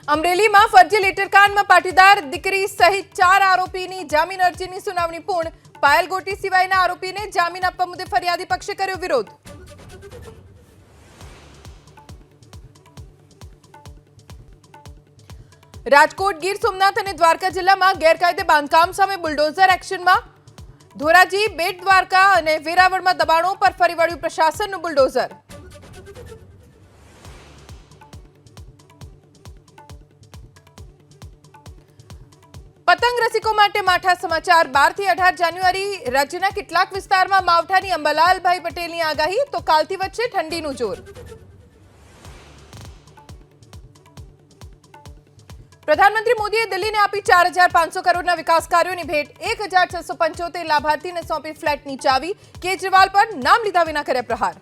અમરેલીમાં ફરજી લેટરકાંડમાં પાટીદાર દીકરી સહિત 4 આરોપીની જામીન અરજીની સુનાવણી પૂર્ણ। પાયલ ગોટી સિવાયના આરોપીને જામીન આપવા મુદ્દે ફરિયાદી પક્ષે કર્યો વિરોધ। રાજકોટ, ગીર સોમનાથ અને દ્વારકા જિલ્લામાં ગેરકાયદે બાંધકામ સામે બુલડોઝર એક્શનમાં। ધોરાજી, બેટ દ્વારકા અને વેરાવળમાં દબાણો પર ફરી વળ્યું પ્રશાસનનું બુલડોઝર। પતંગ રસિકો માટે માઠા સમાચાર। 12 થી 18 જાન્યુઆરી રાજ્યના કેટલાક વિસ્તારમાં માવઠાની અંબાલાલભાઈ પટેલની આગાહી, તો કાલથી વચ્ચે ઠંડીનું જોર। પ્રધાનમંત્રી મોદીએ દિલ્હીને આપી 4500 કરોડના વિકાસ કાર્યોની ભેટ। 1675 લાભાર્થીને સોંપી ફ્લેટની ચાવી। કેજરીવાલ પર નામ લીધા વિના કર્યા પ્રહાર।